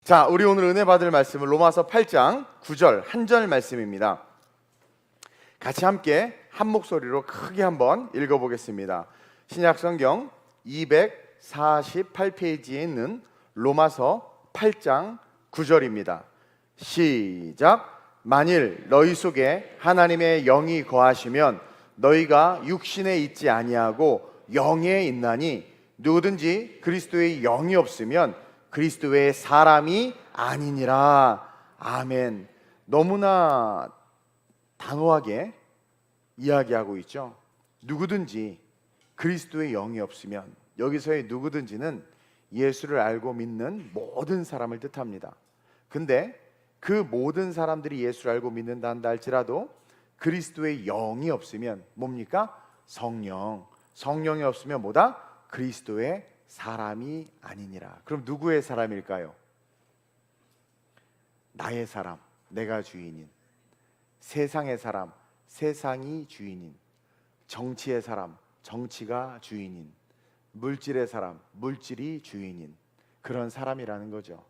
자, 우리 오늘 은혜 받을 말씀은 로마서 8장 9절 한 절 말씀입니다. 같이 함께 한 목소리로 크게 한번 읽어보겠습니다. 신약성경 248페이지에 있는 로마서 8장 9절입니다. 시작. 만일 너희 속에 하나님의 영이 거하시면 너희가 육신에 있지 아니하고 영에 있나니 누구든지 그리스도의 영이 없으면 그리스도의 사람이 아니니라. 아멘. 너무나 단호하게 이야기하고 있죠. 누구든지 그리스도의 영이 없으면, 여기서의 누구든지는 예수를 알고 믿는 모든 사람을 뜻합니다. 근데 그 모든 사람들이 예수를 알고 믿는다 한다 할지라도 그리스도의 영이 없으면 뭡니까? 성령이 없으면 뭐다? 그리스도의 사람이 아니니라. 그럼 누구의 사람일까요? 나의 사람, 내가 주인인. 세상의 사람, 세상이 주인인. 정치의 사람, 정치가 주인인. 물질의 사람, 물질이 주인인. 그런 사람이라는 거죠.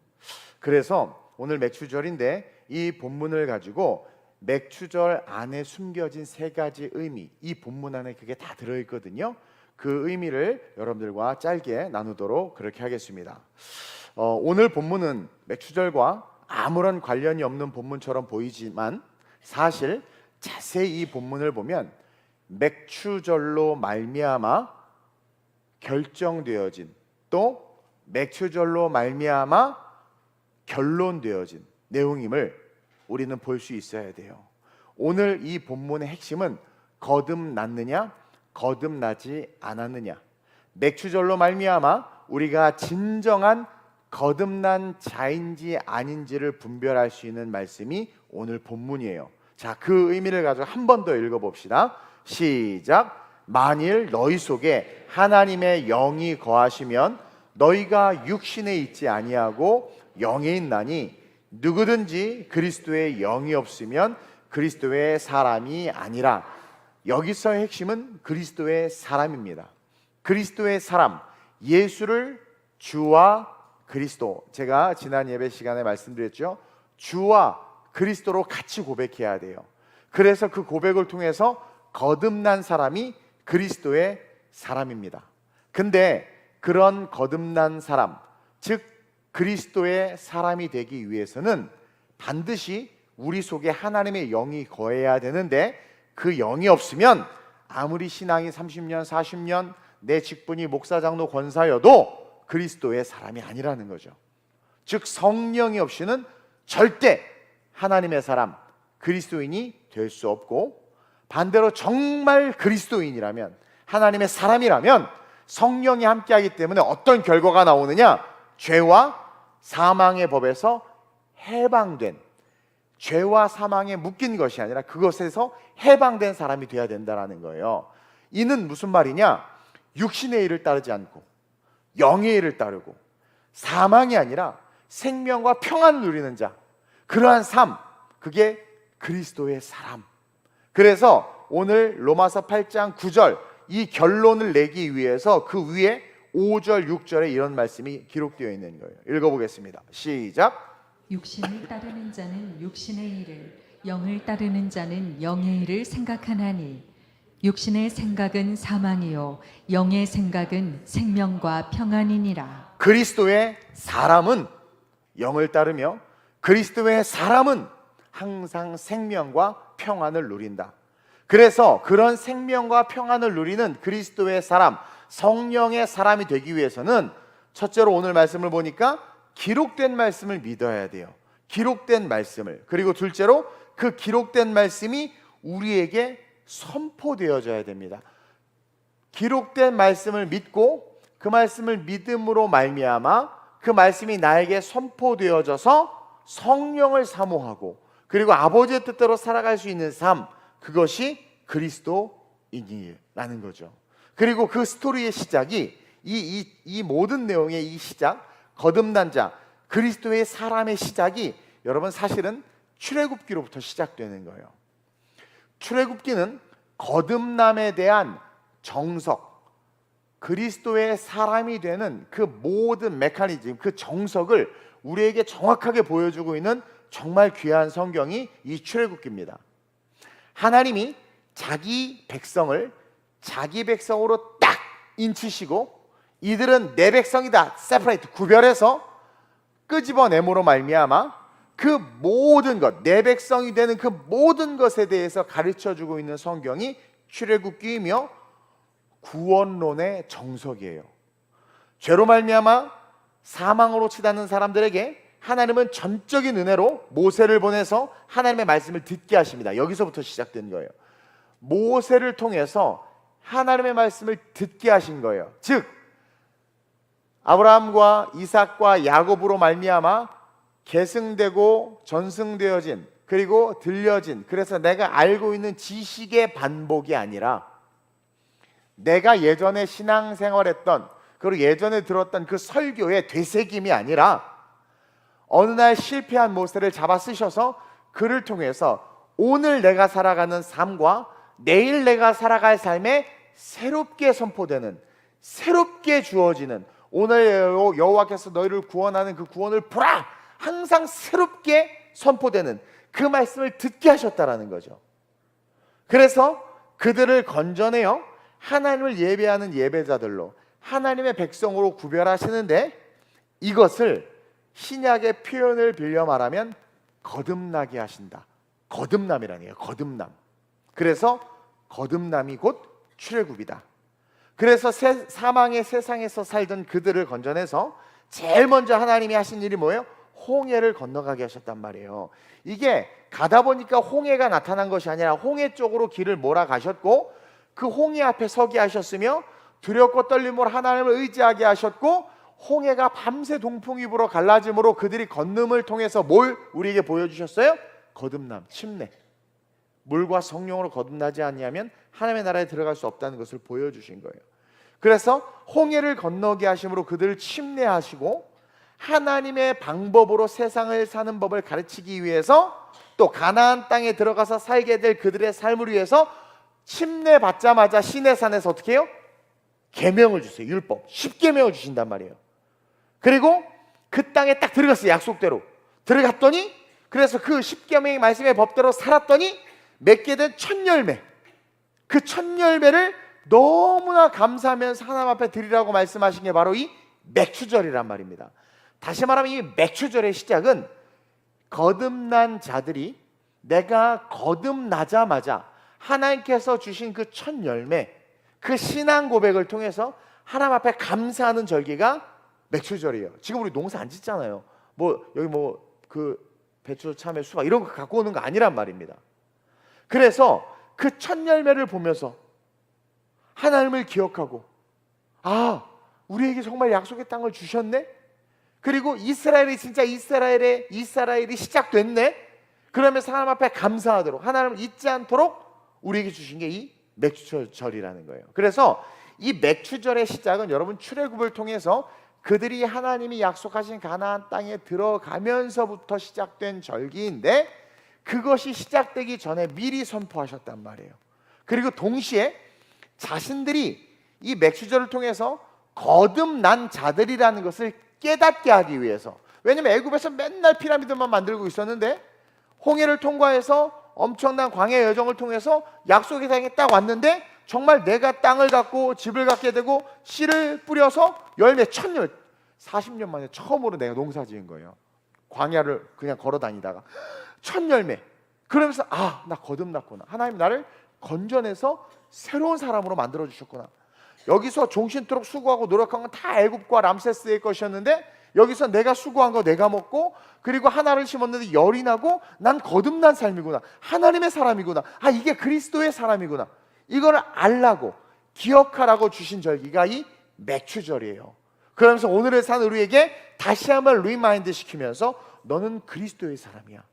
그래서 오늘 맥추절인데 이 본문을 가지고 맥추절 안에 숨겨진 세 가지 의미, 이 본문 안에 그게 다 들어있거든요. 그 의미를 여러분들과 짧게 나누도록 그렇게 하겠습니다. 오늘 본문은 맥추절과 아무런 관련이 없는 본문처럼 보이지만 사실 자세히 이 본문을 보면 맥추절로 말미암아 결정되어진, 또 맥추절로 말미암아 결론되어진 내용임을 우리는 볼 수 있어야 돼요. 오늘 이 본문의 핵심은 거듭났느냐 거듭나지 않았느냐, 맥추절로 말미암아 우리가 진정한 거듭난 자인지 아닌지를 분별할 수 있는 말씀이 오늘 본문이에요. 자, 그 의미를 가지고 한 번 더 읽어봅시다. 시작. 만일 너희 속에 하나님의 영이 거하시면 너희가 육신에 있지 아니하고 영에 있나니 누구든지 그리스도의 영이 없으면 그리스도의 사람이 아니라. 여기서의 핵심은 그리스도의 사람입니다. 그리스도의 사람, 예수를 주와 그리스도, 제가 지난 예배 시간에 말씀드렸죠. 주와 그리스도로 같이 고백해야 돼요. 그래서 그 고백을 통해서 거듭난 사람이 그리스도의 사람입니다. 근데 그런 거듭난 사람, 즉 그리스도의 사람이 되기 위해서는 반드시 우리 속에 하나님의 영이 거해야 되는데, 그 영이 없으면 아무리 신앙이 30년 40년 내 직분이 목사 장로 권사여도 그리스도의 사람이 아니라는 거죠. 즉 성령이 없이는 절대 하나님의 사람, 그리스도인이 될 수 없고, 반대로 정말 그리스도인이라면, 하나님의 사람이라면 성령이 함께하기 때문에 어떤 결과가 나오느냐? 죄와 사망의 법에서 해방된, 죄와 사망에 묶인 것이 아니라 그것에서 해방된 사람이 되어야 된다는 거예요. 이는 무슨 말이냐? 육신의 일을 따르지 않고 영의 일을 따르고 사망이 아니라 생명과 평안을 누리는 자, 그러한 삶, 그게 그리스도의 사람. 그래서 오늘 로마서 8장 9절 이 결론을 내기 위해서 그 위에 5절 6절에 이런 말씀이 기록되어 있는 거예요. 읽어보겠습니다. 시작. 육신을 따르는 자는 육신의 일을, 영을 따르는 자는 영의 일을 생각하나니 육신의 생각은 사망이요 영의 생각은 생명과 평안이니라. 그리스도의 사람은 영을 따르며 그리스도의 사람은 항상 생명과 평안을 누린다. 그래서 그런 생명과 평안을 누리는 그리스도의 사람, 성령의 사람이 되기 위해서는 첫째로 오늘 말씀을 보니까 기록된 말씀을 믿어야 돼요. 기록된 말씀을. 그리고 둘째로 그 기록된 말씀이 우리에게 선포되어져야 됩니다. 기록된 말씀을 믿고 그 말씀을 믿음으로 말미암아 그 말씀이 나에게 선포되어져서 성령을 사모하고 그리고 아버지의 뜻대로 살아갈 수 있는 삶, 그것이 그리스도인이라는 거죠. 그리고 그 스토리의 시작이 이 모든 내용의 이 시작, 거듭난 자, 그리스도의 사람의 시작이 여러분 사실은 출애굽기로부터 시작되는 거예요. 출애굽기는 거듭남에 대한 정석, 그리스도의 사람이 되는 그 모든 메커니즘, 그 정석을 우리에게 정확하게 보여주고 있는 정말 귀한 성경이 이 출애굽기입니다. 하나님이 자기 백성을 자기 백성으로 딱 인치시고 이들은 내 백성이다, 세퍼레이트, 구별해서 끄집어내므로 말미암아 그 모든 것, 내 백성이 되는 그 모든 것에 대해서 가르쳐주고 있는 성경이 출애굽기이며 구원론의 정석이에요. 죄로 말미암아 사망으로 치닫는 사람들에게 하나님은 전적인 은혜로 모세를 보내서 하나님의 말씀을 듣게 하십니다. 여기서부터 시작된 거예요. 모세를 통해서 하나님의 말씀을 듣게 하신 거예요. 즉 아브라함과 이삭과 야곱으로 말미암아 계승되고 전승되어진, 그리고 들려진, 그래서 내가 알고 있는 지식의 반복이 아니라 내가 예전에 신앙생활했던, 그리고 예전에 들었던 그 설교의 되새김이 아니라 어느 날 실패한 모세를 잡아 쓰셔서 그를 통해서 오늘 내가 살아가는 삶과 내일 내가 살아갈 삶에 새롭게 선포되는, 새롭게 주어지는, 오늘 여호와께서 너희를 구원하는 그 구원을 보라! 항상 새롭게 선포되는 그 말씀을 듣게 하셨다라는 거죠. 그래서 그들을 건져내어 하나님을 예배하는 예배자들로, 하나님의 백성으로 구별하시는데, 이것을 신약의 표현을 빌려 말하면 거듭나게 하신다. 거듭남이라니에요. 거듭남. 그래서 거듭남이 곧 출애굽이다. 그래서 사망의 세상에서 살던 그들을 건져내서 제일 먼저 하나님이 하신 일이 뭐예요? 홍해를 건너가게 하셨단 말이에요. 이게 가다 보니까 홍해가 나타난 것이 아니라 홍해 쪽으로 길을 몰아가셨고 그 홍해 앞에 서게 하셨으며 두렵고 떨림으로 하나님을 의지하게 하셨고, 홍해가 밤새 동풍이 불어 갈라짐으로 그들이 건nom을 통해서 뭘 우리에게 보여주셨어요? 거듭남, 침례. 물과 성령으로 거듭나지 않냐면 하나님의 나라에 들어갈 수 없다는 것을 보여주신 거예요. 그래서 홍해를 건너게 하심으로 그들을 침례하시고 하나님의 방법으로 세상을 사는 법을 가르치기 위해서 또 가나안 땅에 들어가서 살게 될 그들의 삶을 위해서 침례 받자마자 시내산에서 어떻게 해요? 계명을 주세요. 율법 10계명을 주신단 말이에요. 그리고 그 땅에 딱 들어갔어요. 약속대로 들어갔더니, 그래서 그 10계명의 말씀의 법대로 살았더니 맺게 된 첫 열매, 그 첫 열매를 너무나 감사하면서 하나님 앞에 드리라고 말씀하신 게 바로 이 맥추절이란 말입니다. 다시 말하면 이 맥추절의 시작은 거듭난 자들이 내가 거듭나자마자 하나님께서 주신 그 첫 열매, 그 신앙 고백을 통해서 하나님 앞에 감사하는 절기가 맥추절이에요. 지금 우리 농사 안 짓잖아요. 뭐 여기 뭐 그 배추, 참외, 수박 이런 거 갖고 오는 거 아니란 말입니다. 그래서 그 첫 열매를 보면서 하나님을 기억하고, 아, 우리에게 정말 약속의 땅을 주셨네. 그리고 이스라엘이 진짜 이스라엘이 시작됐네. 그러면서 하나님 앞에 감사하도록, 하나님을 잊지 않도록 우리에게 주신 게 이 맥추절이라는 거예요. 그래서 이 맥추절의 시작은 여러분 출애굽을 통해서 그들이 하나님이 약속하신 가나안 땅에 들어가면서부터 시작된 절기인데, 그것이 시작되기 전에 미리 선포하셨단 말이에요. 그리고 동시에 자신들이 이 맥추절을 통해서 거듭난 자들이라는 것을 깨닫게 하기 위해서, 왜냐면 애굽에서 맨날 피라미드만 만들고 있었는데 홍해를 통과해서 엄청난 광야 여정을 통해서 약속의 땅에 딱 왔는데 정말 내가 땅을 갖고 집을 갖게 되고 씨를 뿌려서 열매, 첫 열매, 40년 만에 처음으로 내가 농사 지은 거예요. 광야를 그냥 걸어 다니다가 첫 열매. 그러면서 아, 나 거듭났구나. 하나님 나를 건져내서 새로운 사람으로 만들어 주셨구나. 여기서 종신토록 수고하고 노력한 건 다 애굽과 람세스의 것이었는데 여기서 내가 수고한 거 내가 먹고, 그리고 하나를 심었는데 열이 나고 난 거듭난 삶이구나. 하나님의 사람이구나. 아, 이게 그리스도의 사람이구나. 이걸 알라고, 기억하라고 주신 절기가 이 맥추절이에요. 그러면서 오늘을 사는 우리에게 다시 한번 리마인드 시키면서 너는 그리스도의 사람이야.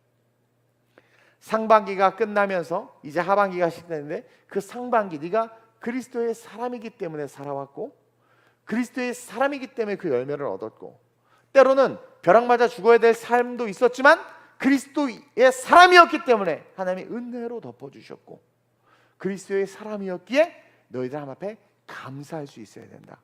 상반기가 끝나면서 이제 하반기가 시작되는데, 그 상반기 네가 그리스도의 사람이기 때문에 살아왔고, 그리스도의 사람이기 때문에 그 열매를 얻었고, 때로는 벼락 맞아 죽어야 될 삶도 있었지만 그리스도의 사람이었기 때문에 하나님이 은혜로 덮어주셨고, 그리스도의 사람이었기에 너희들 하나님 앞에 감사할 수 있어야 된다.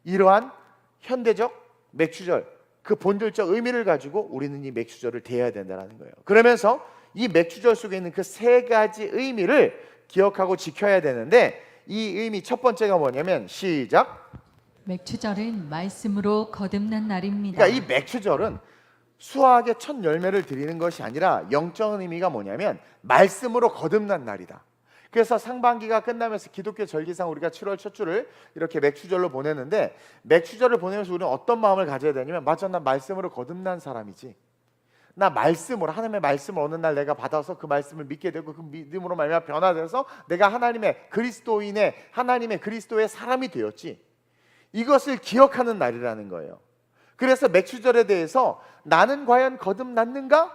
이러한 현대적 맥추절, 그 본질적 의미를 가지고 우리는 이 맥주절을 대해야 된다는 거예요. 그러면서 이 맥주절 속에 있는 그 세 가지 의미를 기억하고 지켜야 되는데, 이 의미 첫 번째가 뭐냐면, 시작. 맥추절은 말씀으로 거듭난 날입니다. 그러니까 이 맥주절은 수확의 첫 열매를 드리는 것이 아니라 영적인 의미가 뭐냐면 말씀으로 거듭난 날이다. 그래서 상반기가 끝나면서 기독교 절기상 우리가 7월 첫 주를 이렇게 맥주절로 보내는데, 맥주절을 보내면서 우리는 어떤 마음을 가져야 되냐면, 맞아, 나 말씀으로 거듭난 사람이지. 나 말씀으로, 하나님의 말씀을 어느 날 내가 받아서 그 말씀을 믿게 되고 그 믿음으로 말미암아 변화돼서 내가 하나님의 그리스도인의, 하나님의 그리스도의 사람이 되었지. 이것을 기억하는 날이라는 거예요. 그래서 맥주절에 대해서 나는 과연 거듭났는가?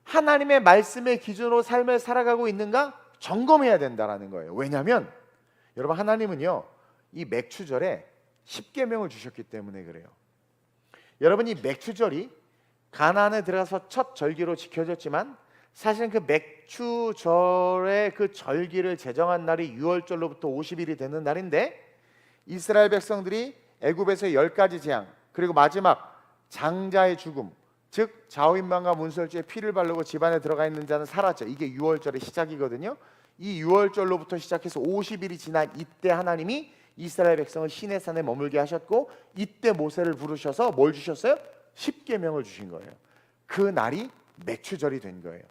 하나님의 말씀의 기준으로 삶을 살아가고 있는가? 점검해야 된다는 거예요. 왜냐하면 여러분, 하나님은요 이 맥주절에 십계명을 주셨기 때문에 그래요. 여러분, 이 맥주절이 가나안에 들어가서 첫 절기로 지켜졌지만, 사실은 그 맥주절의 그 절기를 제정한 날이 6월절로부터 50일이 되는 날인데, 이스라엘 백성들이 애굽에서 10가지 재앙, 그리고 마지막 장자의 죽음, 즉 좌우인방과 문설주에 피를 바르고 집안에 들어가 있는 자는 살았죠. 이게 6월절의 시작이거든요. 이 6월절로부터 시작해서 50일이 지난 이때 하나님이 이스라엘 백성을 시내산에 머물게 하셨고, 이때 모세를 부르셔서 뭘 주셨어요? 십계명을 주신 거예요. 그 날이 맥주절이 된 거예요.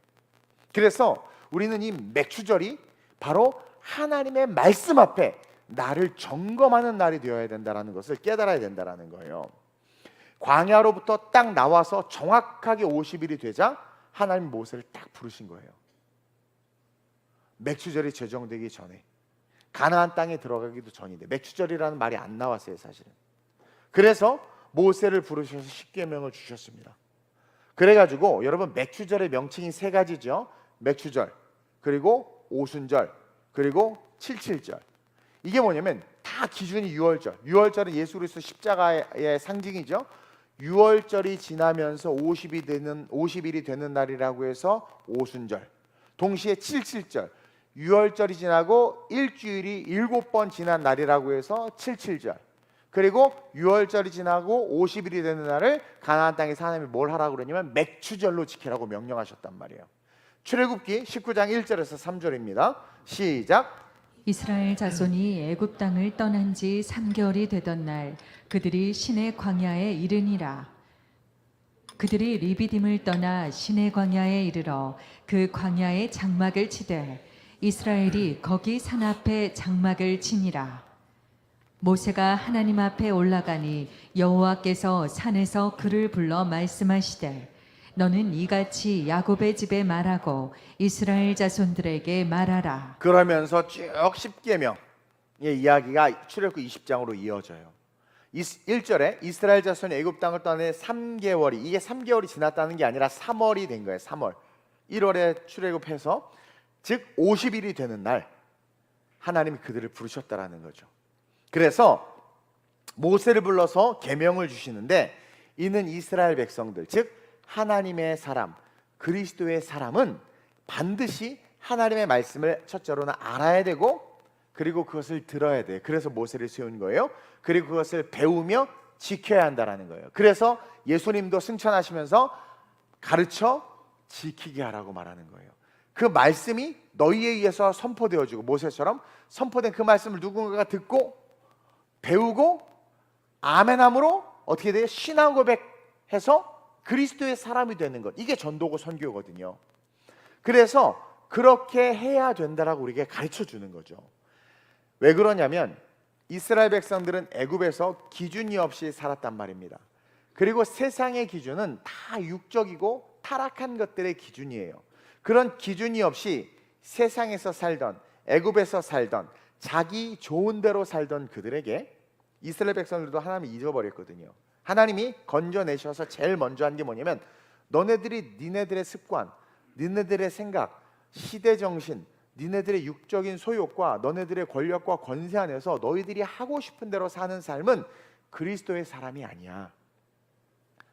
그래서 우리는 이 맥주절이 바로 하나님의 말씀 앞에 나를 점검하는 날이 되어야 된다는 것을 깨달아야 된다는 거예요. 광야로부터 딱 나와서 정확하게 50일이 되자 하나님 모세를 딱 부르신 거예요. 맥주절이 제정되기 전에, 가나안 땅에 들어가기도 전인데, 맥주절이라는 말이 안 나왔어요 사실은. 그래서 모세를 부르셔서 십계명을 주셨습니다. 그래가지고 여러분, 맥주절의 명칭이 세 가지죠. 맥주절, 그리고 오순절, 그리고 칠칠절. 이게 뭐냐면 다 기준이 6월절. 6월절은 예수 그리스도 십자가의 상징이죠. 6월절이 지나면서 50일이 되는 날이라고 해서 오순절. 동시에 칠칠절, 6월절이 지나고 일주일이 7번 지난 날이라고 해서 칠칠절. 그리고 6월절이 지나고 50일이 되는 날을 가나안 땅에서 하나님이 뭘 하라고 그러냐면 맥주절로 지키라고 명령하셨단 말이에요. 출애굽기 19장 1절에서 3절입니다. 시작. 이스라엘 자손이 애굽 땅을 떠난 지 3개월이 되던 날 그들이 시내 광야에 이르니라. 그들이 리비딤을 떠나 시내 광야에 이르러 그 광야에 장막을 치되 이스라엘이 거기 산 앞에 장막을 치니라. 모세가 하나님 앞에 올라가니 여호와께서 산에서 그를 불러 말씀하시되 너는 이같이 야곱의 집에 말하고 이스라엘 자손들에게 말하라. 그러면서 쭉 십계명의 이야기가 출애굽기 20장으로 이어져요. 1절에 이스라엘 자손이 애굽 땅을 떠내 3개월이, 이게 3개월이 지났다는 게 아니라 3월이 된 거예요. 3월 1월에 출애굽해서, 즉 50일이 되는 날 하나님이 그들을 부르셨다라는 거죠. 그래서 모세를 불러서 계명을 주시는데, 이는 이스라엘 백성들, 즉 하나님의 사람, 그리스도의 사람은 반드시 하나님의 말씀을 첫째로는 알아야 되고, 그리고 그것을 들어야 돼. 그래서 모세를 세운 거예요. 그리고 그것을 배우며 지켜야 한다라는 거예요. 그래서 예수님도 승천하시면서 가르쳐 지키게 하라고 말하는 거예요. 그 말씀이 너희에 의해서 선포되어지고, 모세처럼 선포된 그 말씀을 누군가가 듣고 배우고 아멘함으로 어떻게 돼요? 신앙 고백해서 그리스도의 사람이 되는 것, 이게 전도고 선교거든요. 그래서 그렇게 해야 된다라고 우리에게 가르쳐 주는 거죠. 왜 그러냐면 이스라엘 백성들은 애굽에서 기준이 없이 살았단 말입니다. 그리고 세상의 기준은 다 육적이고 타락한 것들의 기준이에요. 그런 기준이 없이 세상에서 살던, 애굽에서 살던, 자기 좋은 대로 살던 그들에게 이스라엘 백성들도 하나님이 잊어버렸거든요. 하나님이 건져내셔서 제일 먼저 한 게 뭐냐면, 너네들이 니네들의 습관, 니네들의 생각, 시대정신, 니네들의 육적인 소욕과 너네들의 권력과 권세 안에서 너희들이 하고 싶은 대로 사는 삶은 그리스도의 사람이 아니야.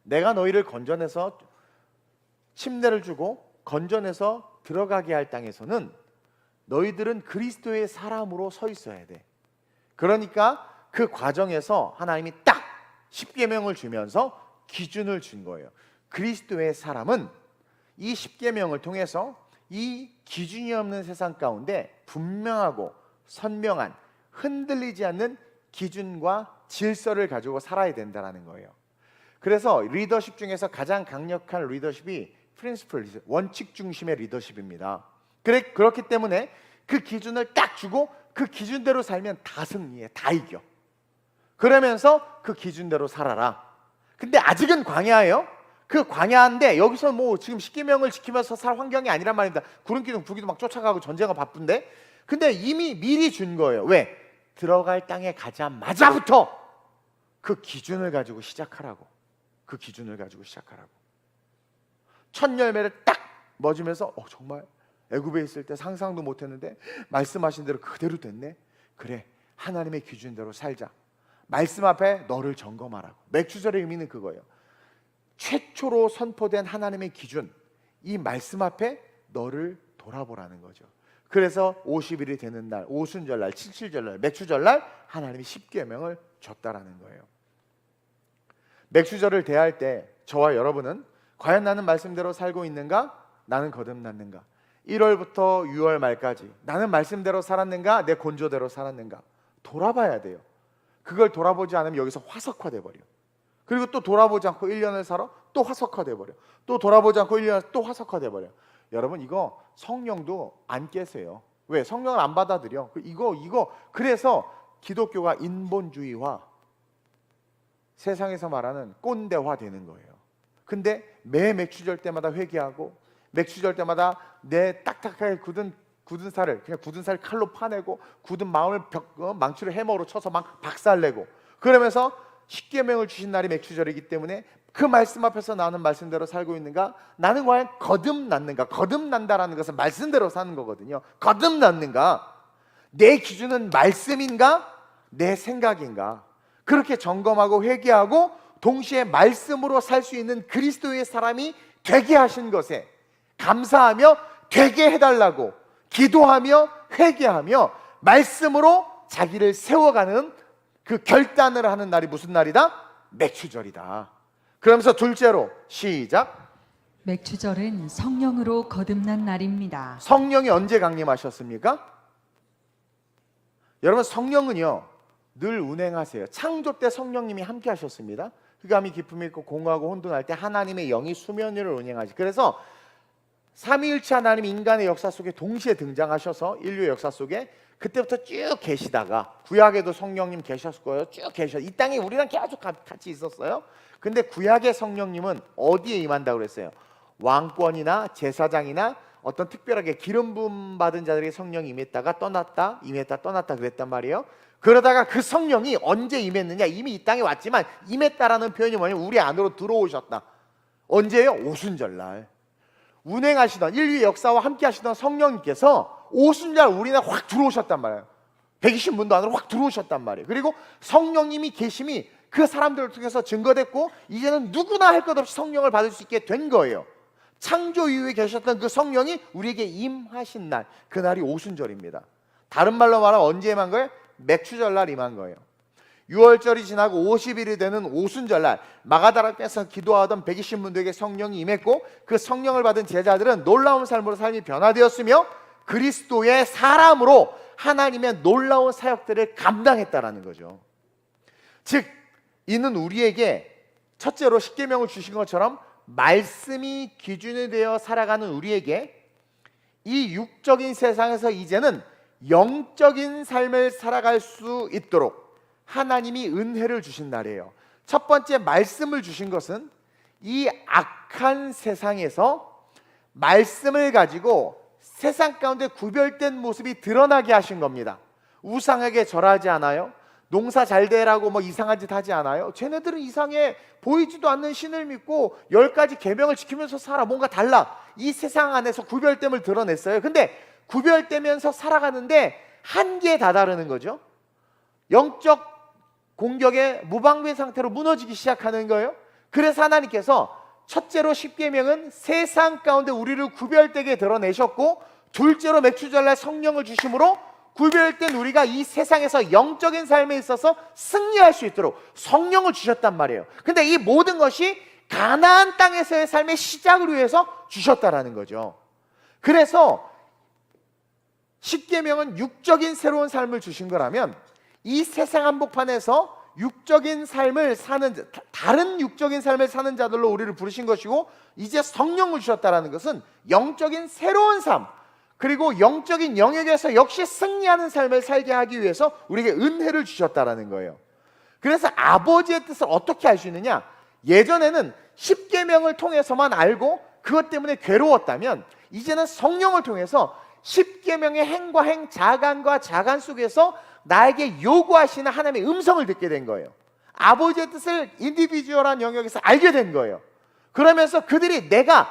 내가 너희를 건져내서 침례를 주고 건져내서 들어가게 할 땅에서는 너희들은 그리스도의 사람으로 서 있어야 돼. 그러니까 그 과정에서 하나님이 딱 십계명을 주면서 기준을 준 거예요. 그리스도의 사람은 이 십계명을 통해서 이 기준이 없는 세상 가운데 분명하고 선명한 흔들리지 않는 기준과 질서를 가지고 살아야 된다는 거예요. 그래서 리더십 중에서 가장 강력한 리더십이 프린시플, 원칙 중심의 리더십입니다. 그렇기 때문에 그 기준을 딱 주고 그 기준대로 살면 다 승리해, 다 이겨. 그러면서 그 기준대로 살아라. 근데 아직은 광야예요. 그 광야인데 여기서 뭐 지금 십계명을 지키면서 살 환경이 아니란 말입니다. 구름기둥 부기도 막 쫓아가고 전쟁은 바쁜데, 근데 이미 미리 준 거예요. 왜? 들어갈 땅에 가자마자부터 그 기준을 가지고 시작하라고. 그 기준을 가지고 시작하라고. 첫 열매를 딱 맺으면서 정말 애굽에 있을 때 상상도 못했는데 말씀하신 대로 그대로 됐네. 그래, 하나님의 기준대로 살자. 말씀 앞에 너를 점검하라고. 맥주절의 의미는 그거예요. 최초로 선포된 하나님의 기준, 이 말씀 앞에 너를 돌아보라는 거죠. 그래서 50일이 되는 날, 오순절날, 칠칠절날, 맥주절날 하나님이 십계명을 줬다라는 거예요. 맥주절을 대할 때 저와 여러분은 과연 나는 말씀대로 살고 있는가? 나는 거듭났는가? 1월부터 6월 말까지 나는 말씀대로 살았는가? 내 곤조대로 살았는가? 돌아봐야 돼요. 그걸 돌아보지 않으면 여기서 화석화돼 버려. 그리고 또 돌아보지 않고 1년을 살아? 또 화석화돼 버려. 또 돌아보지 않고 1년 또 화석화돼 버려. 여러분, 이거 성령도 안 깨세요. 왜? 성령을 안 받아들여. 이거 그래서 기독교가 인본주의화, 세상에서 말하는 꼰대화 되는 거예요. 근데 매 맥주절 때마다 회개하고 맥주절 때마다 내 딱딱하게 굳은 살을 그냥 굳은 살 칼로 파내고 굳은 마음을 망치로 해머로 쳐서 막 박살내고, 그러면서 십계명을 주신 날이 맥주절이기 때문에 그 말씀 앞에서 나는 말씀대로 살고 있는가? 나는 과연 거듭났는가? 거듭난다라는 것은 말씀대로 사는 거거든요. 거듭났는가? 내 기준은 말씀인가? 내 생각인가? 그렇게 점검하고 회개하고 동시에 말씀으로 살 수 있는 그리스도의 사람이 되게 하신 것에 감사하며 되게 해달라고 기도하며 회개하며 말씀으로 자기를 세워가는 그 결단을 하는 날이 무슨 날이다? 맥주절이다. 그러면서 둘째로 시작. 맥주절은 성령으로 거듭난 날입니다. 성령이 언제 강림하셨습니까? 여러분, 성령은요 늘 운행하세요. 창조 때 성령님이 함께 하셨습니다. 흑암이 기품이 있고 공허하고 혼돈할 때 하나님의 영이 수면 위를 운행하지. 그래서 삼위일체 하나님 인간의 역사 속에 동시에 등장하셔서 인류의 역사 속에 그때부터 쭉 계시다가 구약에도 성령님 계셨을 거예요. 쭉 계셔. 이 땅에 우리랑 계속 같이 있었어요. 근데 구약의 성령님은 어디에 임한다고 그랬어요? 왕권이나 제사장이나 어떤 특별하게 기름 부음 받은 자들에게 성령이 임했다가 떠났다, 임했다 떠났다 그랬단 말이에요. 그러다가 그 성령이 언제 임했느냐? 이미 이 땅에 왔지만 임했다라는 표현이 뭐냐면 우리 안으로 들어오셨다. 언제요? 오순절날. 운행하시던 인류의 역사와 함께 하시던 성령님께서 오순절 우리나라 확 들어오셨단 말이에요. 120문도 안으로 확 들어오셨단 말이에요. 그리고 성령님이 계심이 그 사람들을 통해서 증거됐고 이제는 누구나 할 것 없이 성령을 받을 수 있게 된 거예요. 창조 이후에 계셨던 그 성령이 우리에게 임하신 날, 그날이 오순절입니다. 다른 말로 말하면 언제 임한 거예요? 맥주절날 임한 거예요. 6월절이 지나고 50일이 되는 오순절날 마가다락에서 기도하던 120문도에게 성령이 임했고 그 성령을 받은 제자들은 놀라운 삶으로 삶이 변화되었으며 그리스도의 사람으로 하나님의 놀라운 사역들을 감당했다라는 거죠. 즉 이는 우리에게 첫째로 십계명을 주신 것처럼 말씀이 기준이 되어 살아가는 우리에게 이 육적인 세상에서 이제는 영적인 삶을 살아갈 수 있도록 하나님이 은혜를 주신 날이에요. 첫 번째 말씀을 주신 것은 이 악한 세상에서 말씀을 가지고 세상 가운데 구별된 모습이 드러나게 하신 겁니다. 우상에게 절하지 않아요. 농사 잘 되라고 뭐 이상한 짓 하지 않아요. 쟤네들은 이상해. 보이지도 않는 신을 믿고 10가지 계명을 지키면서 살아. 뭔가 달라. 이 세상 안에서 구별됨을 드러냈어요. 근데 구별되면서 살아가는데 한계에 다다르는 거죠. 영적 공격의 무방비 상태로 무너지기 시작하는 거예요. 그래서 하나님께서 첫째로 십계명은 세상 가운데 우리를 구별되게 드러내셨고 둘째로 맥주절날 성령을 주심으로 구별된 우리가 이 세상에서 영적인 삶에 있어서 승리할 수 있도록 성령을 주셨단 말이에요. 근데 이 모든 것이 가나안 땅에서의 삶의 시작을 위해서 주셨다라는 거죠. 그래서 십계명은 육적인 새로운 삶을 주신 거라면 이 세상 한복판에서 육적인 삶을 사는, 다른 육적인 삶을 사는 자들로 우리를 부르신 것이고, 이제 성령을 주셨다는 것은 영적인 새로운 삶, 그리고 영적인 영역에서 역시 승리하는 삶을 살게 하기 위해서 우리에게 은혜를 주셨다는 거예요. 그래서 아버지의 뜻을 어떻게 알 수 있느냐? 예전에는 십계명을 통해서만 알고 그것 때문에 괴로웠다면, 이제는 성령을 통해서 십계명의 행과 행, 자간과 자간 속에서 나에게 요구하시는 하나님의 음성을 듣게 된 거예요. 아버지의 뜻을 인디비주얼한 영역에서 알게 된 거예요. 그러면서 그들이 내가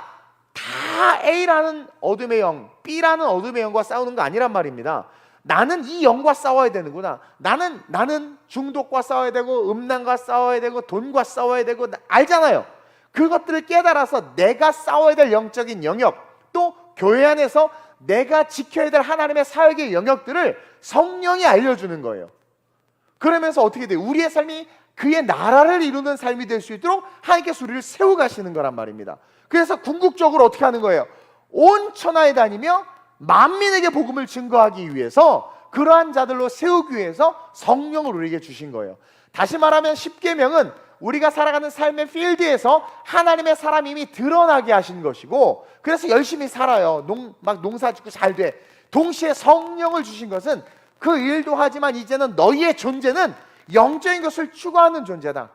다 A라는 어둠의 영, B라는 어둠의 영과 싸우는 거 아니란 말입니다. 나는 이 영과 싸워야 되는구나. 나는 중독과 싸워야 되고, 음란과 싸워야 되고, 돈과 싸워야 되고, 알잖아요. 그것들을 깨달아서 내가 싸워야 될 영적인 영역, 또 교회 안에서 내가 지켜야 될 하나님의 사역의 영역들을 성령이 알려주는 거예요. 그러면서 어떻게 돼요? 우리의 삶이 그의 나라를 이루는 삶이 될 수 있도록 하나님께서 우리를 세워가시는 거란 말입니다. 그래서 궁극적으로 어떻게 하는 거예요? 온 천하에 다니며 만민에게 복음을 증거하기 위해서, 그러한 자들로 세우기 위해서 성령을 우리에게 주신 거예요. 다시 말하면 십계명은 우리가 살아가는 삶의 필드에서 하나님의 사람이 이미 드러나게 하신 것이고, 그래서 열심히 살아요. 막 농사 짓고 잘 돼. 동시에 성령을 주신 것은 그 일도 하지만 이제는 너희의 존재는 영적인 것을 추구하는 존재다.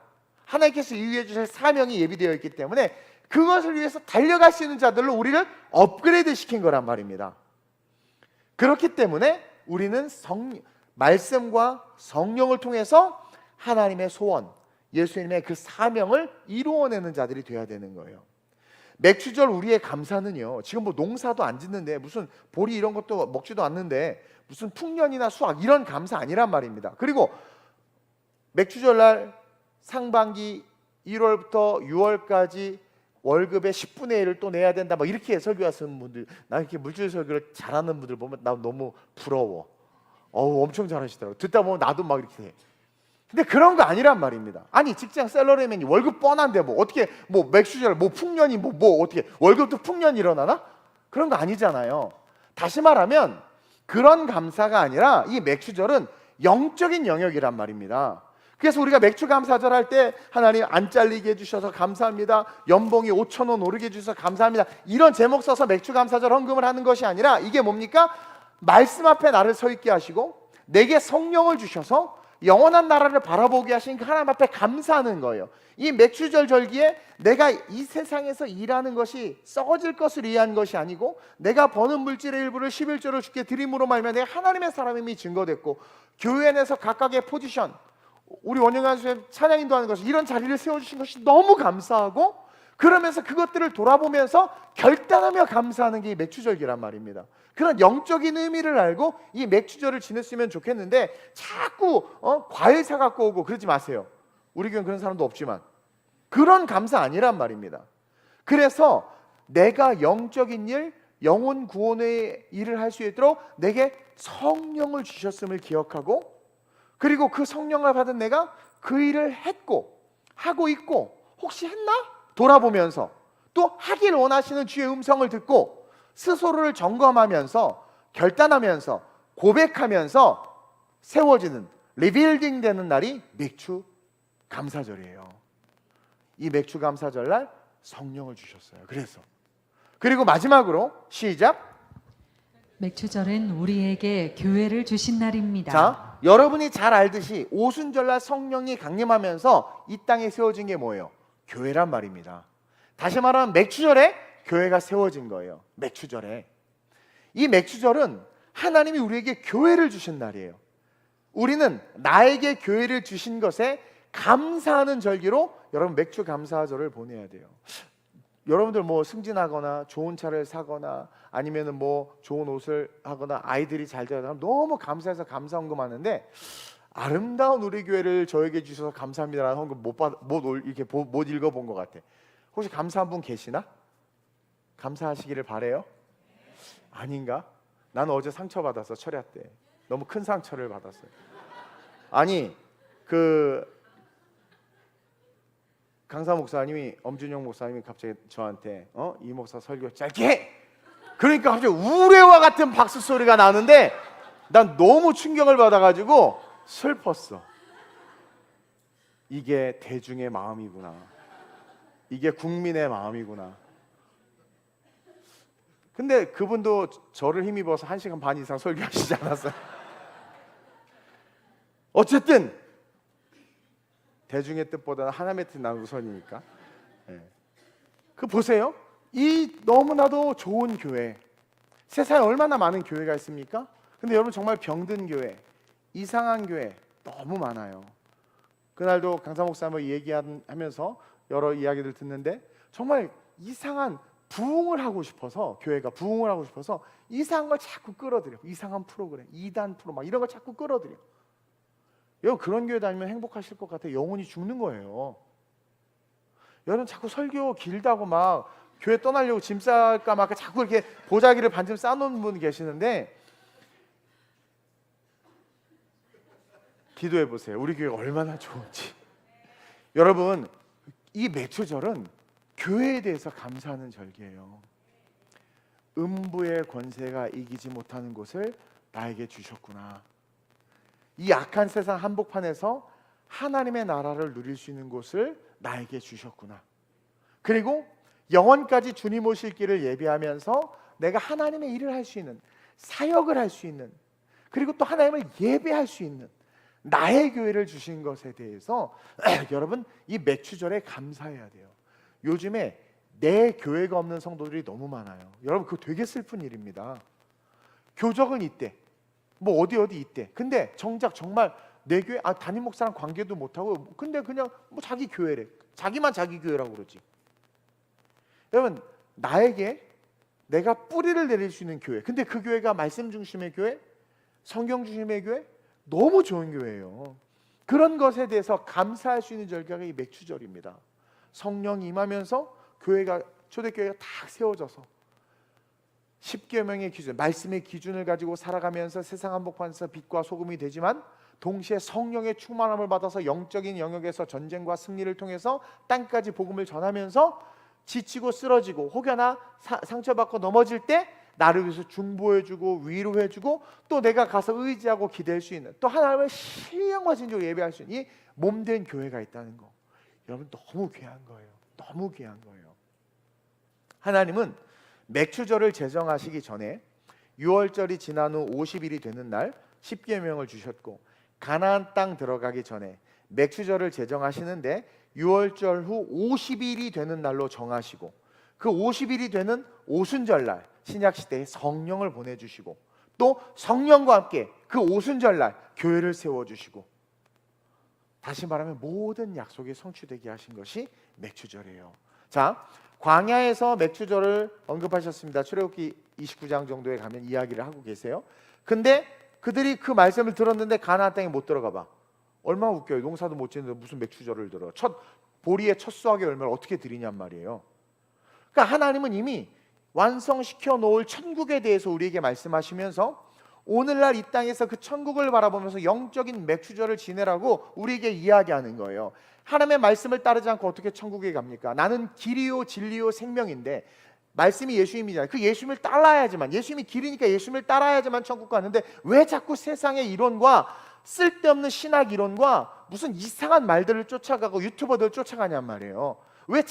하나님께서 이루어 주실 사명이 예비되어 있기 때문에 그것을 위해서 달려갈 수 있는 자들로 우리를 업그레이드 시킨 거란 말입니다. 그렇기 때문에 우리는 말씀과 성령을 통해서 하나님의 소원, 예수님의 그 사명을 이루어내는 자들이 되어야 되는 거예요. 맥주절 우리의 감사는요, 지금 뭐 농사도 안 짓는데, 무슨 보리 이런 것도 먹지도 않는데 무슨 풍년이나 수확 이런 감사 아니란 말입니다. 그리고 맥주절날 상반기 1월부터 6월까지 월급의 10분의 1을 또 내야 된다, 막 이렇게 설교하시는 분들, 나 이렇게 물질 설교를 잘하는 분들 보면 나 너무 부러워. 엄청 잘하시더라고요. 듣다 보면 나도 막 이렇게 해. 근데 그런 거 아니란 말입니다. 아니, 직장 샐러리맨이 월급 뻔한데 뭐 어떻게 뭐 맥주절 뭐 풍년이 뭐 어떻게 월급도 풍년 일어나나? 그런 거 아니잖아요. 다시 말하면 그런 감사가 아니라 이 맥주절은 영적인 영역이란 말입니다. 그래서 우리가 맥주 감사절 할 때 하나님 안 잘리게 해주셔서 감사합니다, 연봉이 5,000원 오르게 해주셔서 감사합니다, 이런 제목 써서 맥주 감사절 헌금을 하는 것이 아니라, 이게 뭡니까? 말씀 앞에 나를 서 있게 하시고 내게 성령을 주셔서 영원한 나라를 바라보게 하신 그 하나님 앞에 감사하는 거예요. 이 맥주절 절기에 내가 이 세상에서 일하는 것이 썩어질 것을 위한 것이 아니고, 내가 버는 물질의 일부를 11조를 주께 드림으로 말면 내가 하나님의 사람임이 증거됐고, 교회 안에서 각각의 포지션, 우리 원영환 선생님 찬양 인도하는 것이, 이런 자리를 세워주신 것이 너무 감사하고, 그러면서 그것들을 돌아보면서 결단하며 감사하는 게 이 맥주절기란 말입니다. 그런 영적인 의미를 알고 이 맥주절을 지냈으면 좋겠는데, 자꾸 과일 사갖고 오고 그러지 마세요. 우리 교회는 그런 사람도 없지만 그런 감사 아니란 말입니다. 그래서 내가 영적인 일, 영혼 구원의 일을 할 수 있도록 내게 성령을 주셨음을 기억하고, 그리고 그 성령을 받은 내가 그 일을 했고 하고 있고, 혹시 했나? 돌아보면서 또 하길 원하시는 주의 음성을 듣고 스스로를 점검하면서 결단하면서 고백하면서 세워지는, 리빌딩 되는 날이 맥주 감사절이에요. 이 맥주 감사절날 성령을 주셨어요. 그리고 마지막으로 시작. 맥주절은 우리에게 교회를 주신 날입니다. 자, 여러분이 잘 알듯이 오순절날 성령이 강림하면서 이 땅에 세워진 게 뭐예요? 교회란 말입니다. 다시 말하면 맥주절에 교회가 세워진 거예요. 맥주절에. 이 맥주절은 하나님이 우리에게 교회를 주신 날이에요. 우리는 나에게 교회를 주신 것에 감사하는 절기로 여러분 맥주 감사절을 보내야 돼요. 여러분들 뭐 승진하거나 좋은 차를 사거나 아니면은 뭐 좋은 옷을 하거나 아이들이 잘 되거나 너무 감사해서 감사헌금 하는데, 아름다운 우리 교회를 저에게 주셔서 감사합니다라는 헌금 못 읽어본 것 같아. 혹시 감사한 분 계시나? 감사하시기를 바래요. 아닌가? 나는 어제 상처받아서 철야 때 너무 큰 상처를 받았어요. 아니 그 강사 목사님이 엄준영 목사님이 갑자기 저한테 이 목사 설교 짧게 해! 그러니까 갑자기 우레와 같은 박수 소리가 나는데 난 너무 충격을 받아가지고 슬펐어. 이게 대중의 마음이구나. 이게 국민의 마음이구나. 근데 그분도 저를 힘입어서 1시간 반 이상 설교하시지 않았어요. 어쨌든 대중의 뜻보다는 하나님의 뜻 난 우선이니까. 그 보세요. 이 너무나도 좋은 교회, 세상에 얼마나 많은 교회가 있습니까? 근데 여러분 정말 병든 교회, 이상한 교회 너무 많아요. 그날도 강사 목사님과 얘기하면서 여러 이야기를 듣는데 정말 이상한 부흥을 하고 싶어서, 교회가 부흥을 하고 싶어서 이상한 걸 자꾸 끌어들여. 이상한 프로그램, 2단 프로 막 이런 걸 자꾸 끌어들여. 여러분 그런 교회 다니면 행복하실 것 같아요. 영혼이 죽는 거예요. 여러분 자꾸 설교 길다고 막 교회 떠나려고 짐 쌀까 말까 자꾸 이렇게 보자기를 반쯤 싸놓은 분 계시는데 기도해 보세요. 우리 교회가 얼마나 좋은지. 여러분 이 매초절은 교회에 대해서 감사하는 절기예요. 음부의 권세가 이기지 못하는 곳을 나에게 주셨구나. 이 악한 세상 한복판에서 하나님의 나라를 누릴 수 있는 곳을 나에게 주셨구나. 그리고 영원까지 주님 오실 길을 예비하면서 내가 하나님의 일을 할 수 있는, 사역을 할 수 있는, 그리고 또 하나님을 예배할 수 있는 나의 교회를 주신 것에 대해서 여러분 이 매추절에 감사해야 돼요. 요즘에 내 교회가 없는 성도들이 너무 많아요. 여러분 그거 되게 슬픈 일입니다. 교적은 있대, 뭐 어디 있대. 근데 정작 정말 내 교회 담임 목사랑 관계도 못하고 근데 그냥 뭐 자기 교회래. 자기만 자기 교회라고 그러지. 여러분 나에게 내가 뿌리를 내릴 수 있는 교회, 근데 그 교회가 말씀 중심의 교회, 성경 중심의 교회, 너무 좋은 교회예요. 그런 것에 대해서 감사할 수 있는 절기가 이 맥추절입니다. 성령이 임하면서 교회가, 초대교회가 딱 세워져서 십계명의 기준, 말씀의 기준을 가지고 살아가면서 세상 한복판에서 빛과 소금이 되지만 동시에 성령의 충만함을 받아서 영적인 영역에서 전쟁과 승리를 통해서 땅까지 복음을 전하면서 지치고 쓰러지고 혹여나 상처받고 넘어질 때 나를 위해서 중보해주고 위로해주고 또 내가 가서 의지하고 기댈 수 있는, 또 하나님을 신령과 진정으로 예배할 수 있는 이 몸된 교회가 있다는 거, 여러분 너무 귀한 거예요. 너무 귀한 거예요. 하나님은 맥추절을 제정하시기 전에 6월절이 지난 후 50일이 되는 날 십계명을 주셨고, 가나안 땅 들어가기 전에 맥추절을 제정하시는데 6월절 후 50일이 되는 날로 정하시고, 그 50일이 되는 오순절날 신약시대에 성령을 보내주시고, 또 성령과 함께 그 오순절날 교회를 세워주시고, 다시 말하면 모든 약속이 성취되게 하신 것이 맥추절이에요. 자, 광야에서 맥추절을 언급하셨습니다. 출애굽기 29장 정도에 가면 이야기를 하고 계세요. 근데 그들이 그 말씀을 들었는데 가나안 땅에 못 들어가 봐. 얼마나 웃겨요. 농사도 못 짓는데 무슨 맥추절을 들어. 보리의 첫 수확의 열매를 어떻게 드리냔 말이에요. 그러니까 하나님은 이미 완성시켜 놓을 천국에 대해서 우리에게 말씀하시면서 오늘날 이 땅에서 그 천국을 바라보면서 영적인 맥추절을 지내라고 우리에게 이야기하는 거예요. 하나님의 말씀을 따르지 않고 어떻게 천국에 갑니까? 나는 길이요 진리요 생명인데, 말씀이 예수님이잖아요. 그 예수님을 따라야지만, 예수님이 길이니까 예수님을 따라야지만 천국 가는데 왜 자꾸 세상의 이론과 쓸데없는 신학 이론과 무슨 이상한 말들을 쫓아가고 유튜버들 쫓아가냔 말이에요. 왜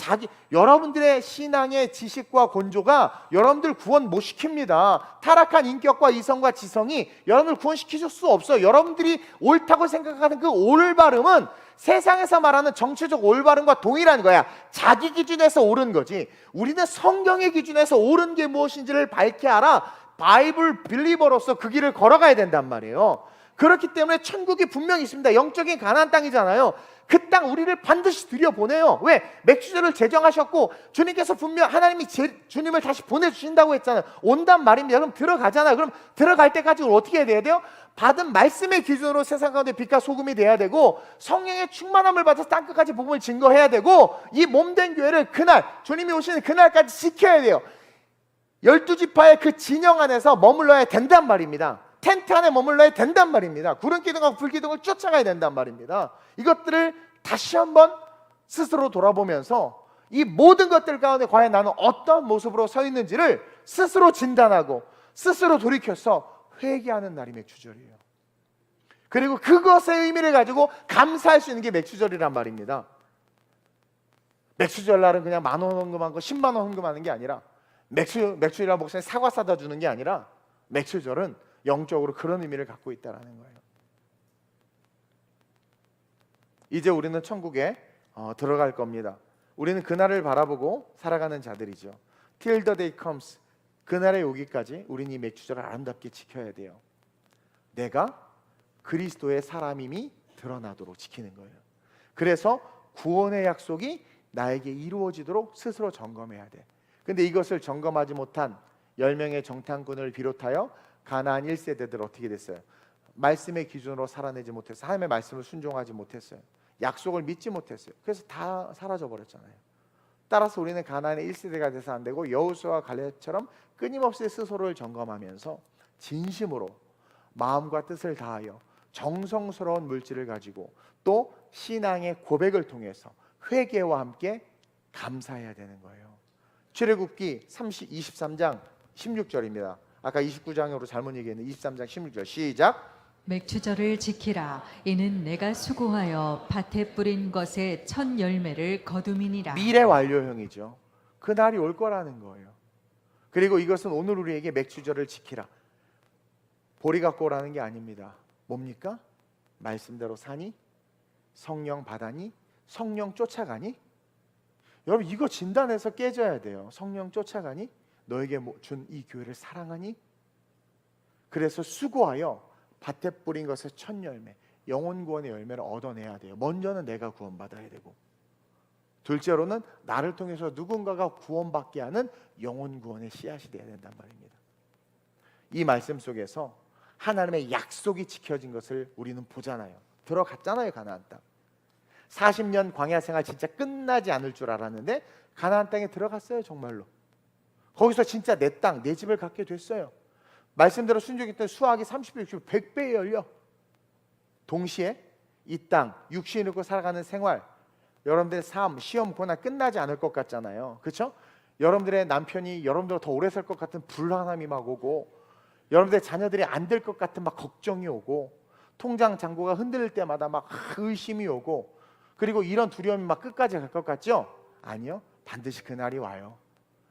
여러분들의 신앙의 지식과 곤조가 여러분들 구원 못 시킵니다. 타락한 인격과 이성과 지성이 여러분들 구원시키실 수 없어요. 여러분들이 옳다고 생각하는 그 올바름은 세상에서 말하는 정치적 올바름과 동일한 거야. 자기 기준에서 옳은 거지. 우리는 성경의 기준에서 옳은 게 무엇인지를 밝게 알아 바이블 빌리버로서 그 길을 걸어가야 된단 말이에요. 그렇기 때문에 천국이 분명히 있습니다. 영적인 가나안 땅이잖아요. 그 땅 우리를 반드시 들여보내요. 왜? 맥추절을 제정하셨고 주님께서 분명 하나님이 주님을 다시 보내주신다고 했잖아요. 온단 말입니다. 그럼 들어가잖아요. 그럼 들어갈 때까지 어떻게 해야 돼요? 받은 말씀의 기준으로 세상 가운데 빛과 소금이 돼야 되고, 성령의 충만함을 받아서 땅끝까지 복음을 증거해야 되고, 이 몸된 교회를 그날 주님이 오시는 그날까지 지켜야 돼요. 12지파의 그 진영 안에서 머물러야 된단 말입니다. 텐트 안에 머물러야 된단 말입니다. 구름 기둥과 불 기둥을 쫓아가야 된단 말입니다. 이것들을 다시 한번 스스로 돌아보면서 이 모든 것들 가운데 과연 나는 어떤 모습으로 서 있는지를 스스로 진단하고 스스로 돌이켜서 회개하는 날이 맥추절이에요. 그리고 그것의 의미를 가지고 감사할 수 있는 게 맥추절이란 말입니다. 맥추절 날은 그냥 10,000원 헌금한 거 10만 원 헌금하는 게 아니라 맥추절이라 목사님 사과 사다 주는 게 아니라 맥추절은 영적으로 그런 의미를 갖고 있다는 거예요. 이제 우리는 천국에 들어갈 겁니다. 우리는 그날을 바라보고 살아가는 자들이죠. Till the day comes. 그날에 오기까지 우리는 이 맥추절을 아름답게 지켜야 돼요. 내가 그리스도의 사람임이 드러나도록 지키는 거예요. 그래서 구원의 약속이 나에게 이루어지도록 스스로 점검해야 돼. 근데 이것을 점검하지 못한 10명의 정탐꾼을 비롯하여 가나안 1세대들 어떻게 됐어요? 말씀의 기준으로 살아내지 못했어요. 하나님의 말씀을 순종하지 못했어요. 약속을 믿지 못했어요. 그래서 다 사라져 버렸잖아요. 따라서 우리는 가나안의 1세대가 돼서 안 되고 여호수아와 갈렙처럼 끊임없이 스스로를 점검하면서 진심으로 마음과 뜻을 다하여 정성스러운 물질을 가지고 또 신앙의 고백을 통해서 회개와 함께 감사해야 되는 거예요. 출애굽기 23장 16절입니다. 아까 29장으로 잘못 얘기했는데 23장 16절 시작. 맥추절을 지키라. 이는 내가 수고하여 밭에 뿌린 것의 첫 열매를 거둠이니라. 미래 완료형이죠. 그 날이 올 거라는 거예요. 그리고 이것은 오늘 우리에게 맥추절을 지키라. 보리 갖고 오라는 게 아닙니다. 뭡니까? 말씀대로 사니? 성령 받아니? 성령 쫓아가니? 여러분 이거 진단해서 깨져야 돼요. 성령 쫓아가니? 너에게 준 이 교회를 사랑하니? 그래서 수고하여 밭에 뿌린 것의 첫 열매, 영혼 구원의 열매를 얻어내야 돼요. 먼저는 내가 구원받아야 되고, 둘째로는 나를 통해서 누군가가 구원받게 하는 영혼 구원의 씨앗이 되어야 된단 말입니다. 이 말씀 속에서 하나님의 약속이 지켜진 것을 우리는 보잖아요. 들어갔잖아요. 가나안 땅. 40년 광야 생활 진짜 끝나지 않을 줄 알았는데 가나안 땅에 들어갔어요. 정말로. 거기서 진짜 내 땅, 내 집을 갖게 됐어요. 말씀대로 순종했던 수학이 30배, 60배, 100배 열려. 동시에 이 땅, 육신을 입고 살아가는 생활, 여러분들의 삶, 시험, 고난 끝나지 않을 것 같잖아요. 그렇죠? 여러분들의 남편이 여러분들보다 더 오래 살 것 같은 불안함이 막 오고, 여러분들의 자녀들이 안 될 것 같은 막 걱정이 오고, 통장 잔고가 흔들릴 때마다 막 의심이 오고, 그리고 이런 두려움이 막 끝까지 갈 것 같죠? 아니요. 반드시 그 날이 와요.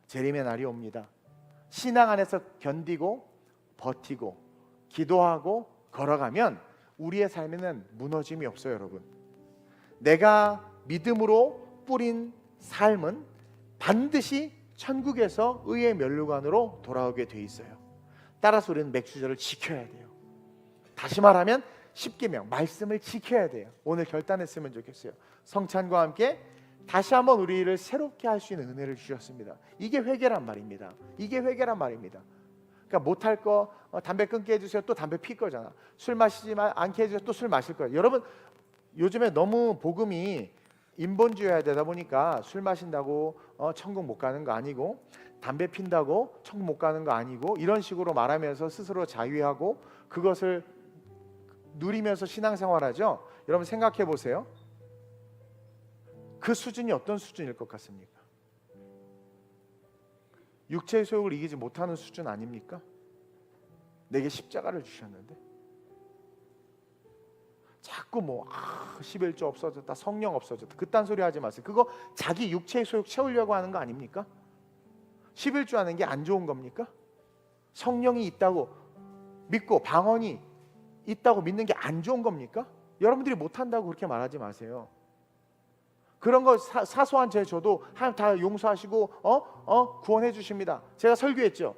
재림의 날이 옵니다. 신앙 안에서 견디고 버티고 기도하고 걸어가면 우리의 삶에는 무너짐이 없어요. 여러분, 내가 믿음으로 뿌린 삶은 반드시 천국에서 의의 면류관으로 돌아오게 돼 있어요. 따라서 우리는 맥추절을 지켜야 돼요. 다시 말하면 10계명 말씀을 지켜야 돼요. 오늘 결단했으면 좋겠어요. 성찬과 함께 다시 한번 우리를 새롭게 할 수 있는 은혜를 주셨습니다. 이게 회개란 말입니다. 이게 회개란 말입니다. 그러니까 못할 거 담배 끊게 해주세요. 또 담배 필 거잖아. 술 마시지 않게 해주세요. 또 술 마실 거예요. 여러분 요즘에 너무 복음이 인본주의화 되다 보니까 술 마신다고 천국 못 가는 거 아니고, 담배 핀다고 천국 못 가는 거 아니고, 이런 식으로 말하면서 스스로 자위하고 그것을 누리면서 신앙생활하죠. 여러분 생각해 보세요. 그 수준이 어떤 수준일 것 같습니까? 육체의 소욕을 이기지 못하는 수준 아닙니까? 내게 십자가를 주셨는데 자꾸 11조 없어졌다, 성령 없어졌다, 그딴 소리 하지 마세요. 그거 자기 육체의 소욕 채우려고 하는 거 아닙니까? 11조 하는 게 안 좋은 겁니까? 성령이 있다고 믿고 방언이 있다고 믿는 게 안 좋은 겁니까? 여러분들이 못한다고 그렇게 말하지 마세요. 그런 거 사소한 죄 저도 하나님 다 용서하시고 구원해 주십니다. 제가 설교했죠.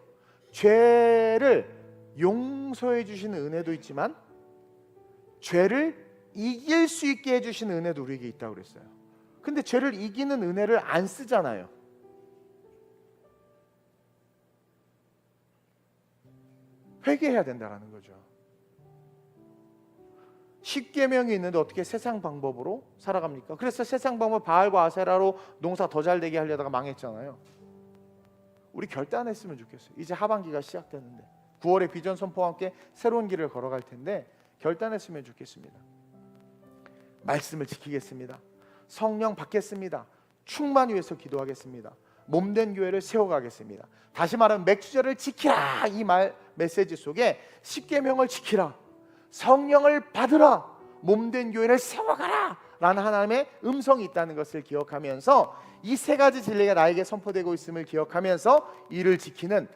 죄를 용서해 주시는 은혜도 있지만 죄를 이길 수 있게 해주시는 은혜도 우리에게 있다고 그랬어요. 근데 죄를 이기는 은혜를 안 쓰잖아요. 회개해야 된다는 거죠. 10계명이 있는데 어떻게 세상 방법으로 살아갑니까? 그래서 세상 방법 바알과 아세라로 농사 더 잘 되게 하려다가 망했잖아요. 우리 결단했으면 좋겠어요. 이제 하반기가 시작되는데 9월의 비전 선포와 함께 새로운 길을 걸어갈 텐데 결단했으면 좋겠습니다. 말씀을 지키겠습니다. 성령 받겠습니다. 충만 위해서 기도하겠습니다. 몸된 교회를 세워가겠습니다. 다시 말하면 맥주절을 지키라, 이 메시지 속에 십계명을 지키라, 성령을 받으라, 몸된 교회를 세워가라 라는 하나님의 음성이 있다는 것을 기억하면서 이 세 가지 진리가 나에게 선포되고 있음을 기억하면서 이를 지키는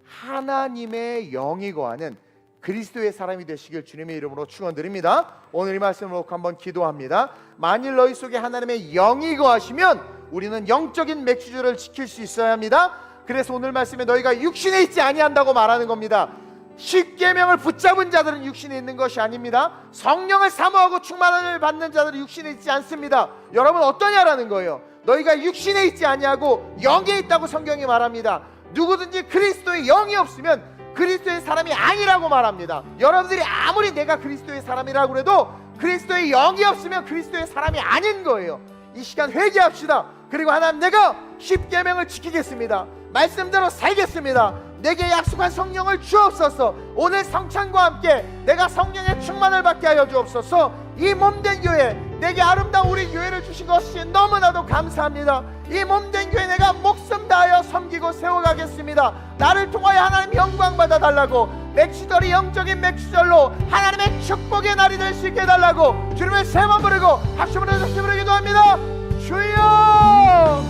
하나님의 영이 거하는 그리스도의 사람이 되시길 주님의 이름으로 축원드립니다. 오늘 이 말씀을 놓고 한번 기도합니다. 만일 너희 속에 하나님의 영이 거하시면 우리는 영적인 맥주절을 지킬 수 있어야 합니다. 그래서 오늘 말씀에 너희가 육신에 있지 아니한다고 말하는 겁니다. 십계명을 붙잡은 자들은 육신에 있는 것이 아닙니다. 성령을 사모하고 충만함을 받는 자들은 육신에 있지 않습니다. 여러분 어떠냐라는 거예요. 너희가 육신에 있지 아니하고 영에 있다고 성경이 말합니다. 누구든지 그리스도의 영이 없으면 그리스도의 사람이 아니라고 말합니다. 여러분들이 아무리 내가 그리스도의 사람이라고 해도 그리스도의 영이 없으면 그리스도의 사람이 아닌 거예요. 이 시간 회개합시다. 그리고 하나님, 내가 십계명을 지키겠습니다. 말씀대로 살겠습니다. 내게 약속한 성령을 주옵소서. 오늘 성찬과 함께 내가 성령의 충만을 받게 하여 주옵소서. 이 몸된 교회, 내게 아름다운 우리 교회를 주신 것이 너무나도 감사합니다. 이 몸된 교회 내가 목숨 다하여 섬기고 세워가겠습니다. 나를 통하여 하나님 영광 받아달라고, 맥주절이 영적인 맥주절로 하나님의 축복의 날이 될 수 있게 해달라고 주님을 세 번 부르고 합심으로 다시 기도합니다. 주여,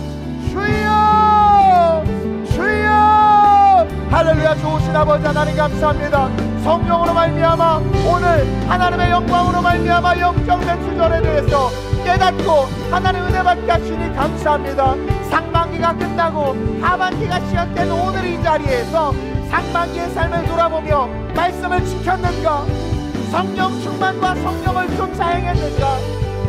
주여, 주여. 할렐루야. 좋으신 아버지 하나님 감사합니다. 성령으로 말미암아 오늘 하나님의 영광으로 말미암아 영적 맥주절에 대해서 깨닫고 하나님 은혜 받게 하시니 감사합니다. 상반기가 끝나고 하반기가 시작된 오늘 이 자리에서 상반기의 삶을 돌아보며 말씀을 지켰는가, 성령 충만과 성령을 쫓아 행했는가,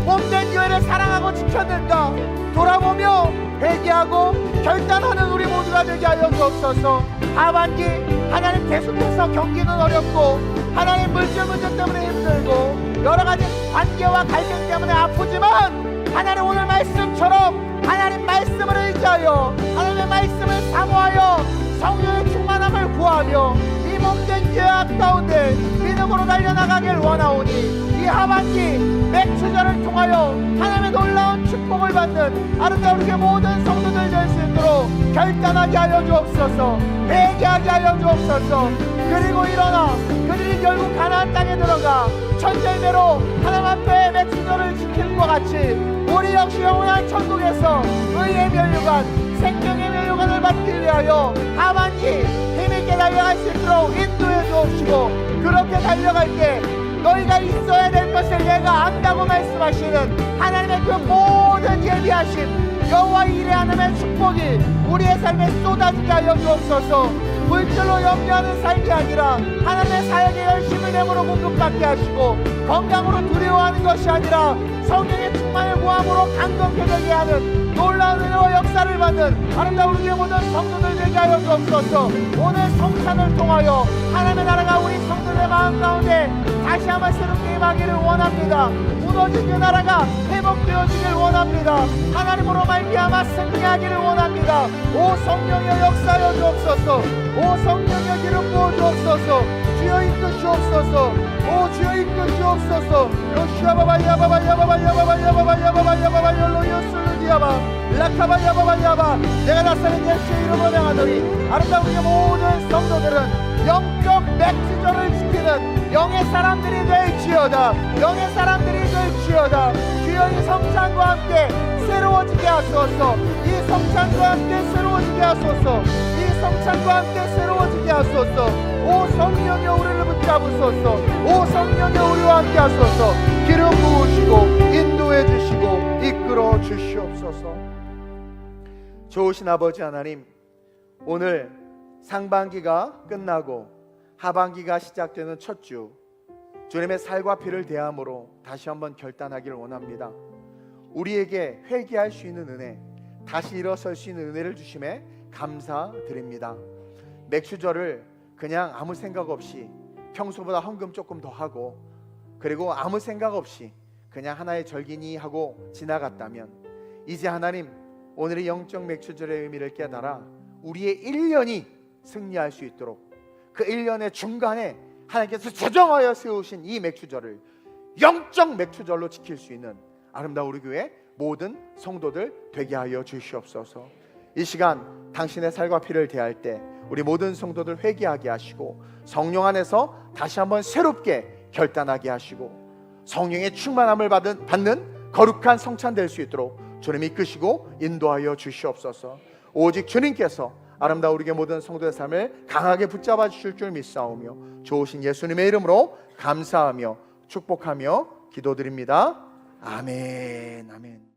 몸된 교회를 사랑하고 지켰는가 돌아보며 회개하고 결단하는 우리 모두가 되게 하여 주옵소서. 하반기 하나님 계속해서 경기는 어렵고 하나님 물질 문제 때문에 힘들고 여러가지 관계와 갈등 때문에 아프지만 하나님 오늘 말씀처럼 하나님 말씀을 의지하여 하나님의 말씀을 사모하여 성령의 충만함을 구하며 이 몸된 교회 가운데 믿음으로 달려나가길 원하오니 이 하반기 맥주절을 통하여 하나님의 놀라운 축복을 받는 아름다운 우리 모든 성도들 될 수 있도록 결단하게 하여 주옵소서. 회개하게 하여 주옵소서. 그리고 일어나 그들이 결국 가나안 땅에 들어가 천절대로 하나님 앞에 맥주절을 지키는 것 같이 우리 역시 영원한 천국에서 의의 면류관, 생명의 면류관을 받기 위하여 하반기 힘있게 달려갈 수 있도록 인도해 주옵시고, 그렇게 달려갈 때 너희가 있어야 될 것을 내가 안다고 말씀하시는 하나님의 그 모든 예비하심 여호와 이레 하나님의 축복이 우리의 삶에 쏟아지게 하여 주옵소서. 물질로 염려하는 삶이 아니라 하나님의 사역에 열심을 내므로 공급받게 하시고, 건강으로 두려워하는 것이 아니라 성령의 충만을 구함으로 강건케 되게 하는 놀라운 은혜와 역사를 받는 아름다운 우리의 모든 성도들 되게 하여 주옵소서. 오늘 성찬을 통하여 하나님의 나라가 우리 성도들의 마음 가운데 다시 한번 새롭게 임하기를 원합니다. 무너진 그 나라가 회복되어지길 원합니다. 하나님으로 말미암아 승리하기를 원합니다. 오 성령의 역사여 주옵소서. 오 성령의 기름 부어 주옵소서. 주여 이끄시옵소서. 오 주여 이끄시옵소서. 라카바야바바야바 내가 나사렛 예수의 이름으로 명하노니 아름다운 우리 모든 성도들은 영적 맥주절을 지키는 영의 사람들이 될지어다. 영의 사람들이 될지어다. 주여 이 성찬과 함께 새로워지게 하소서. 이 성찬과 함께 새로워지게 하소서. 이 성찬과 함께 새로워지게 하소서. 오 성령여 우리를 붙잡으소서. 오 성령여 우리와 함께 하소서. 기름 부으시고 인도해 주시고 이끌어 주시옵소서. 좋으신 아버지 하나님, 오늘 상반기가 끝나고 하반기가 시작되는 첫 주, 주님의 살과 피를 대함으로 다시 한번 결단하기를 원합니다. 우리에게 회개할 수 있는 은혜, 다시 일어설 수 있는 은혜를 주심에 감사드립니다. 맥주절을 그냥 아무 생각 없이 평소보다 헌금 조금 더 하고 그리고 아무 생각 없이 그냥 하나의 절기니 하고 지나갔다면, 이제 하나님 오늘의 영적 맥주절의 의미를 깨달아 우리의 1년이 승리할 수 있도록, 그 1년의 중간에 하나님께서 조정하여 세우신 이 맥주절을 영적 맥주절로 지킬 수 있는 아름다운 우리 교회 모든 성도들 되게 하여 주시옵소서. 이 시간 당신의 살과 피를 대할 때 우리 모든 성도들 회개하게 하시고 성령 안에서 다시 한번 새롭게 결단하게 하시고 성령의 충만함을 받는 거룩한 성찬 될 수 있도록 주님 이끄시고 인도하여 주시옵소서. 오직 주님께서 아름다운 우리의 모든 성도의 삶을 강하게 붙잡아 주실 줄 믿사오며 좋으신 예수님의 이름으로 감사하며 축복하며 기도드립니다. 아멘. 아멘.